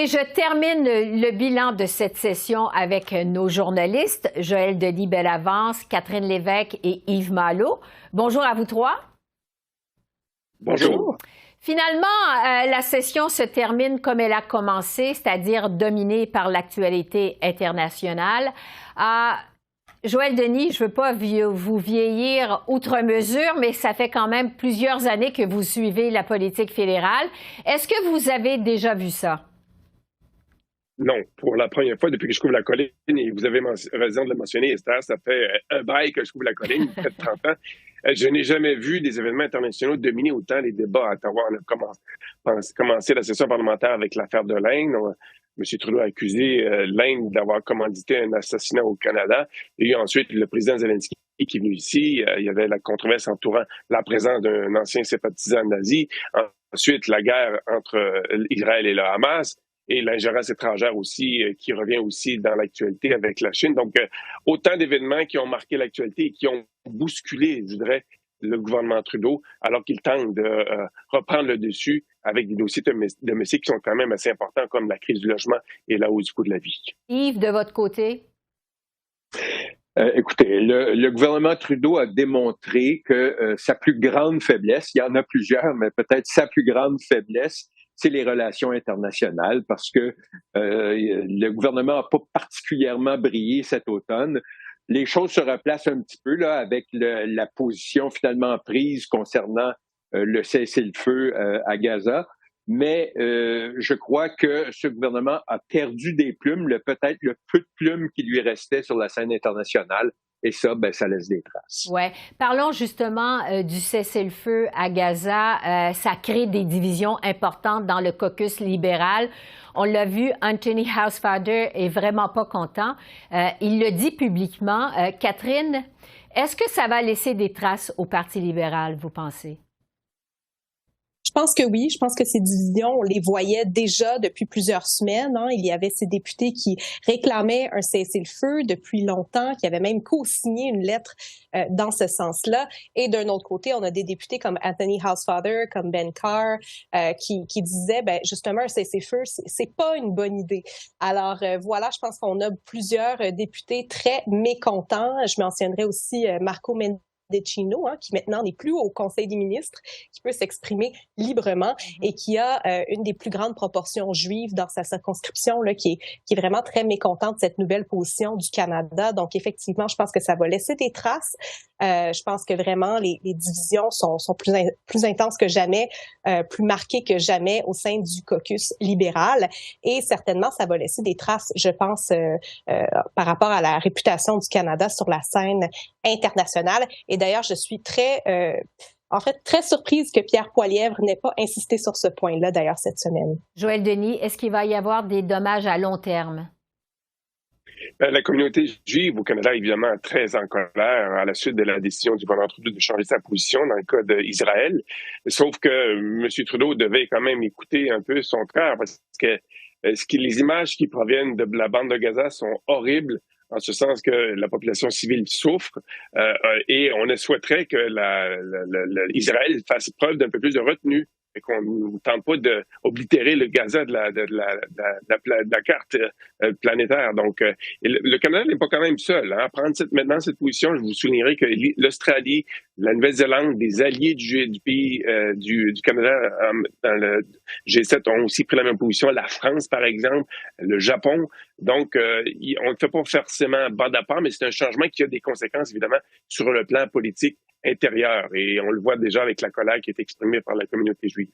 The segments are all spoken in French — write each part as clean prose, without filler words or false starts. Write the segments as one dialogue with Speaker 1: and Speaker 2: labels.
Speaker 1: Et je termine le bilan de cette session avec nos journalistes, Joël Denis-Bellavance, Catherine Lévesque et Yves Malo. Bonjour à vous trois.
Speaker 2: Bonjour.
Speaker 1: Finalement, la session se termine comme elle a commencé, c'est-à-dire dominée par l'actualité internationale. Joël Denis, je ne veux pas vous vieillir outre mesure, mais ça fait quand même plusieurs années que vous suivez la politique fédérale. Est-ce que vous avez déjà vu ça?
Speaker 2: Non, pour la première fois depuis que je couvre la colline, et vous avez raison de le mentionner, Esther, ça fait un bail que je couvre la colline, près de 30 ans. Je n'ai jamais vu des événements internationaux dominer autant les débats à Ottawa. On a commencé la session parlementaire avec l'affaire de l'Inde. M. Trudeau a accusé l'Inde d'avoir commandité un assassinat au Canada. Et ensuite, le président Zelensky qui est venu ici. Il y avait la controverse entourant la présence d'un ancien sympathisant nazi. Ensuite, la guerre entre Israël et le Hamas. Et l'ingérence étrangère aussi, qui revient aussi dans l'actualité avec la Chine. Donc, autant d'événements qui ont marqué l'actualité et qui ont bousculé, je dirais, le gouvernement Trudeau, alors qu'il tente de reprendre le dessus avec des dossiers domestiques qui sont quand même assez importants, comme la crise du logement et la hausse du coût de la vie.
Speaker 1: Yves, de votre côté?
Speaker 3: Écoutez, le gouvernement Trudeau a démontré que sa plus grande faiblesse, il y en a plusieurs, mais peut-être sa plus grande faiblesse, c'est les relations internationales, parce que le gouvernement n'a pas particulièrement brillé cet automne. Les choses se replacent un petit peu là avec la position finalement prise concernant le cessez-le-feu à Gaza. Mais je crois que ce gouvernement a perdu des plumes, peut-être le peu de plumes qui lui restait sur la scène internationale. Et ça, ça laisse des traces.
Speaker 1: Oui. Parlons justement du cessez-le-feu à Gaza. Ça crée des divisions importantes dans le caucus libéral. On l'a vu, Anthony Housefather est vraiment pas content. Il le dit publiquement. Catherine, est-ce que ça va laisser des traces au Parti libéral, vous pensez?
Speaker 4: Je pense que oui. Je pense que ces divisions, on les voyait déjà depuis plusieurs semaines. Il y avait ces députés qui réclamaient un cessez-le-feu depuis longtemps, qui avaient même co-signé une lettre dans ce sens-là. Et d'un autre côté, on a des députés comme Anthony Housefather, comme Ben Carr, qui disaient, justement, un cessez-le-feu, c'est pas une bonne idée. Alors voilà, je pense qu'on a plusieurs députés très mécontents. Je mentionnerai aussi Marco Mendicino, qui maintenant n'est plus au Conseil des ministres, qui peut s'exprimer librement et qui a une des plus grandes proportions juives dans sa circonscription, là, qui est vraiment très mécontente de cette nouvelle position du Canada. Donc, effectivement, je pense que ça va laisser des traces. Je pense que vraiment, les divisions sont plus intenses que jamais, plus marquées que jamais au sein du caucus libéral. Et certainement, ça va laisser des traces, je pense, par rapport à la réputation du Canada sur la scène internationale. Et d'ailleurs, je suis très surprise que Pierre Poilievre n'ait pas insisté sur ce point-là, d'ailleurs, cette semaine.
Speaker 1: Joël Denis, est-ce qu'il va y avoir des dommages à long terme?
Speaker 2: La communauté juive au Canada est évidemment très en colère à la suite de la décision du gouvernement Trudeau de changer sa position dans le cas d'Israël. Sauf que M. Trudeau devait quand même écouter un peu son frère, parce que les images qui proviennent de la bande de Gaza sont horribles, en ce sens que la population civile souffre, et on souhaiterait que Israël fasse preuve d'un peu plus de retenue, et qu'on ne tente pas d'oblitérer le Gaza de la carte planétaire. Donc, le Canada n'est pas quand même seul à prendre maintenant cette position. Je vous soulignerai que l'Australie, la Nouvelle-Zélande, des alliés du pays du Canada dans le G7 ont aussi pris la même position. La France, par exemple, le Japon. Donc, on ne fait pas forcément bande à part, mais c'est un changement qui a des conséquences, évidemment, sur le plan politique intérieur. Et on le voit déjà avec la colère qui est exprimée par la communauté juive.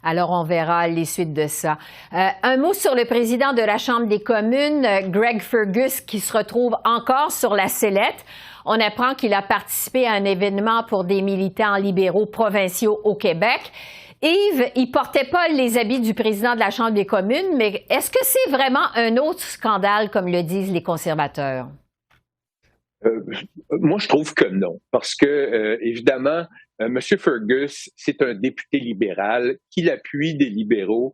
Speaker 1: Alors, on verra les suites de ça. Un mot sur le président de la Chambre des communes, Greg Fergus, qui se retrouve encore sur la sellette. On apprend qu'il a participé à un événement pour des militants libéraux provinciaux au Québec. Yves, il portait pas les habits du président de la Chambre des communes, mais est-ce que c'est vraiment un autre scandale, comme le disent les conservateurs?
Speaker 3: Moi, je trouve que non, parce que, évidemment, M. Fergus, c'est un député libéral qui l'appuie des libéraux.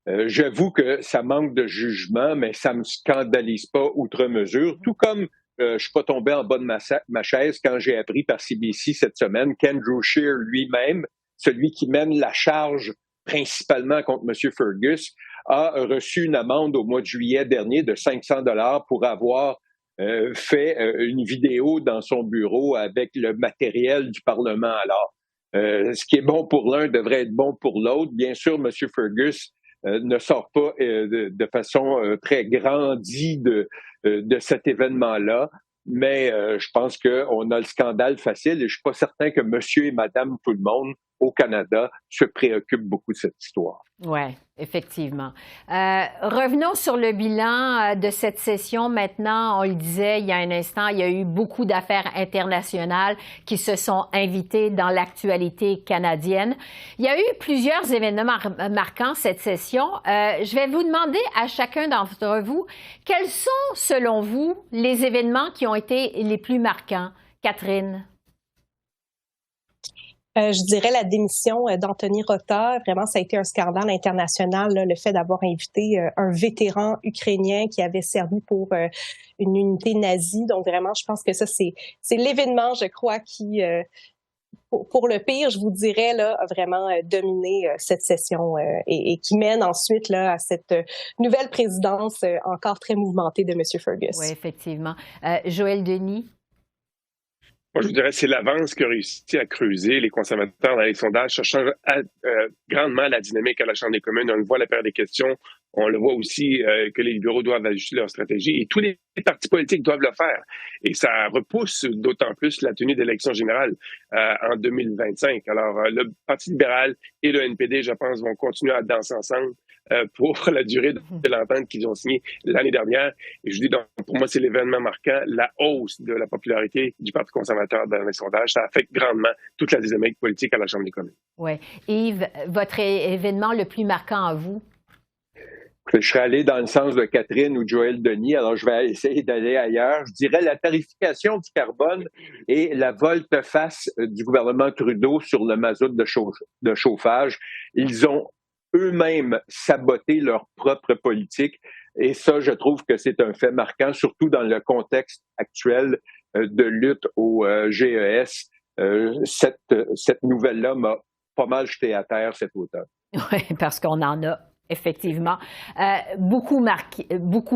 Speaker 3: J'avoue que ça manque de jugement, mais ça me scandalise pas outre mesure, tout comme je suis pas tombé en bas de ma chaise quand j'ai appris par CBC cette semaine qu'Andrew Scheer lui-même, celui qui mène la charge principalement contre M. Fergus, a reçu une amende au mois de juillet dernier de 500 $ pour avoir fait une vidéo dans son bureau avec le matériel du Parlement. Alors, ce qui est bon pour l'un devrait être bon pour l'autre. Bien sûr, M. Fergus ne sort pas de façon très grandie de cet événement-là, mais je pense qu'on a le scandale facile et je suis pas certain que monsieur et madame tout le monde au Canada se préoccupent beaucoup de cette histoire.
Speaker 1: Oui, effectivement. Revenons sur le bilan de cette session maintenant. On le disait il y a un instant, il y a eu beaucoup d'affaires internationales qui se sont invitées dans l'actualité canadienne. Il y a eu plusieurs événements marquants cette session. Je vais vous demander à chacun d'entre vous, quels sont, selon vous, les événements qui ont été les plus marquants? Catherine?
Speaker 4: Je dirais la démission d'Anthony Rota. Vraiment, ça a été un scandale international, là, le fait d'avoir invité un vétéran ukrainien qui avait servi pour une unité nazie. Donc vraiment, je pense que ça, c'est l'événement, je crois, qui, pour le pire, je vous dirais, là, a vraiment dominé cette session et qui mène ensuite là, à cette nouvelle présidence encore très mouvementée de M. Fergus.
Speaker 1: Oui, effectivement. Joël Denis?
Speaker 2: Moi, je vous dirais, c'est l'avance qui a réussi à creuser les conservateurs dans les sondages. Ça change grandement la dynamique à la Chambre des communes. On le voit à la période des questions. On le voit aussi que les libéraux doivent ajuster leur stratégie et tous les partis politiques doivent le faire. Et ça repousse d'autant plus la tenue d'élections générales en 2025. Alors, le Parti libéral et le NPD, je pense, vont continuer à danser ensemble pour la durée de l'entente qu'ils ont signée l'année dernière. Et je dis donc, pour moi, c'est l'événement marquant, la hausse de la popularité du Parti conservateur dans les sondages. Ça affecte grandement toute la dynamique politique à la Chambre des communes.
Speaker 1: Oui. Yves, votre événement le plus marquant à vous?
Speaker 3: Je serais allé dans le sens de Catherine ou Joël Denis, alors je vais essayer d'aller ailleurs. Je dirais la tarification du carbone et la volte-face du gouvernement Trudeau sur le mazout de chauffage. Ils ont eux-mêmes saboté leur propre politique et ça, je trouve que c'est un fait marquant, surtout dans le contexte actuel de lutte au GES. Cette nouvelle-là m'a pas mal jeté à terre cet automne.
Speaker 1: Oui, parce qu'on en a. Effectivement, beaucoup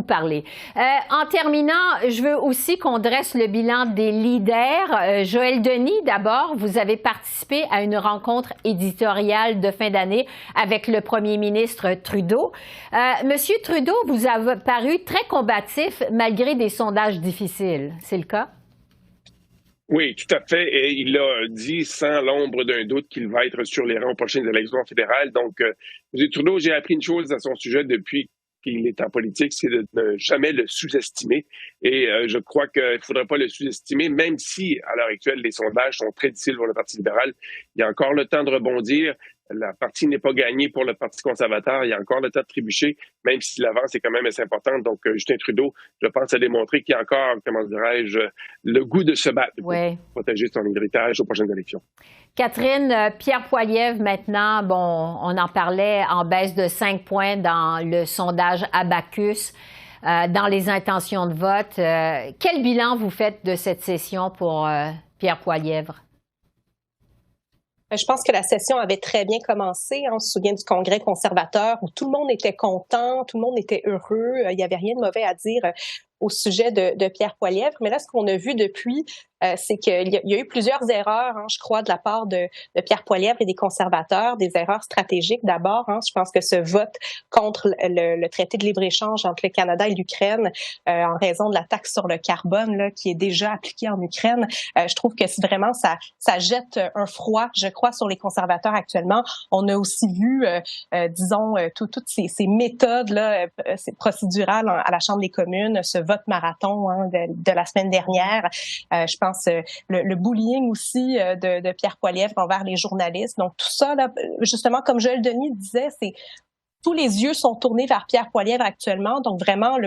Speaker 1: parlé. En terminant, je veux aussi qu'on dresse le bilan des leaders. Joël Denis, d'abord, vous avez participé à une rencontre éditoriale de fin d'année avec le premier ministre Trudeau. Monsieur Trudeau vous a paru très combatif malgré des sondages difficiles. C'est le cas?
Speaker 2: Oui, tout à fait. Et il a dit sans l'ombre d'un doute qu'il va être sur les rangs aux prochaines élections fédérales. Donc, M. Trudeau, j'ai appris une chose à son sujet depuis qu'il est en politique, c'est de ne jamais le sous-estimer. Et je crois qu'il ne faudrait pas le sous-estimer, même si, à l'heure actuelle, les sondages sont très difficiles pour le Parti libéral. Il y a encore le temps de rebondir. La partie n'est pas gagnée pour le Parti conservateur. Il y a encore le temps de trébucher, même si l'avance est quand même assez importante. Donc, Justin Trudeau, je pense, a démontré qu'il y a encore, comment dirais-je, le goût de se battre pour protéger son héritage aux prochaines élections.
Speaker 1: Catherine, Pierre Poilievre, maintenant, bon, on en parlait en baisse de 5 points dans le sondage Abacus, dans les intentions de vote. Quel bilan vous faites de cette session pour Pierre Poilievre?
Speaker 4: Je pense que la session avait très bien commencé. On se souvient du Congrès conservateur où tout le monde était content, tout le monde était heureux. Il n'y avait rien de mauvais à dire au sujet de Pierre Poilievre. Mais là, ce qu'on a vu depuis, c'est qu'il y a eu plusieurs erreurs, je crois, de la part de Pierre Poilievre et des conservateurs, des erreurs stratégiques d'abord. Je pense que ce vote contre le traité de libre-échange entre le Canada et l'Ukraine, en raison de la taxe sur le carbone là, qui est déjà appliquée en Ukraine, je trouve que vraiment ça jette un froid, je crois, sur les conservateurs actuellement. On a aussi vu, disons, toutes ces méthodes là, procédurales à la Chambre des communes, ce vote marathon de la semaine dernière. Je pense le bullying aussi de Pierre Poilievre envers les journalistes. Donc tout ça, là, justement, comme Joël Denis disait, c'est tous les yeux sont tournés vers Pierre Poilievre actuellement. Donc vraiment,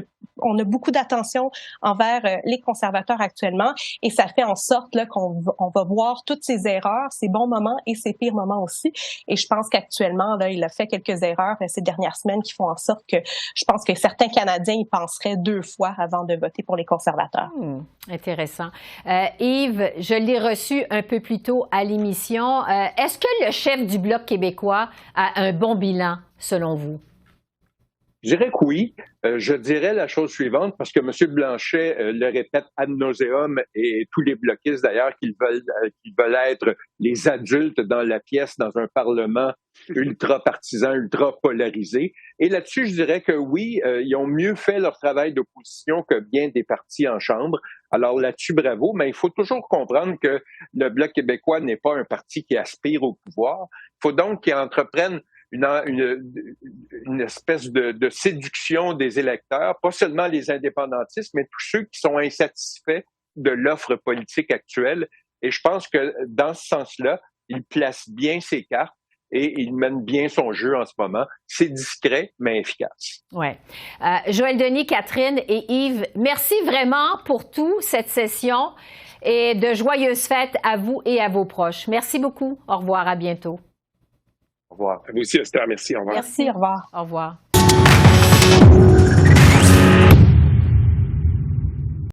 Speaker 4: on a beaucoup d'attention envers les conservateurs actuellement et ça fait en sorte là, qu'on va voir toutes ces erreurs, ces bons moments et ces pires moments aussi. Et je pense qu'actuellement, là, il a fait quelques erreurs ces dernières semaines qui font en sorte que je pense que certains Canadiens y penseraient 2 fois avant de voter pour les conservateurs.
Speaker 1: Intéressant. Yves, je l'ai reçu un peu plus tôt à l'émission. Est-ce que le chef du Bloc québécois a un bon bilan, selon vous?
Speaker 3: Je dirais que oui. Je dirais la chose suivante, parce que M. Blanchet le répète ad nauseum, et tous les bloquistes d'ailleurs, qu'ils veulent être les adultes dans la pièce, dans un Parlement ultra partisan, ultra polarisé. Et là-dessus, je dirais que oui, ils ont mieux fait leur travail d'opposition que bien des partis en Chambre. Alors là-dessus, bravo, mais il faut toujours comprendre que le Bloc québécois n'est pas un parti qui aspire au pouvoir. Il faut donc qu'ils entreprennent une espèce de séduction des électeurs, pas seulement les indépendantistes, mais tous ceux qui sont insatisfaits de l'offre politique actuelle. Et je pense que dans ce sens-là, il place bien ses cartes et il mène bien son jeu en ce moment. C'est discret, mais efficace.
Speaker 1: Oui. Joël Denis, Catherine et Yves, merci vraiment pour tout cette session et de joyeuses fêtes à vous et à vos proches. Merci beaucoup. Au revoir. À bientôt.
Speaker 3: Au revoir.
Speaker 2: À vous aussi, Esther. Merci. Au revoir.
Speaker 4: Merci. Au revoir.
Speaker 1: Au revoir.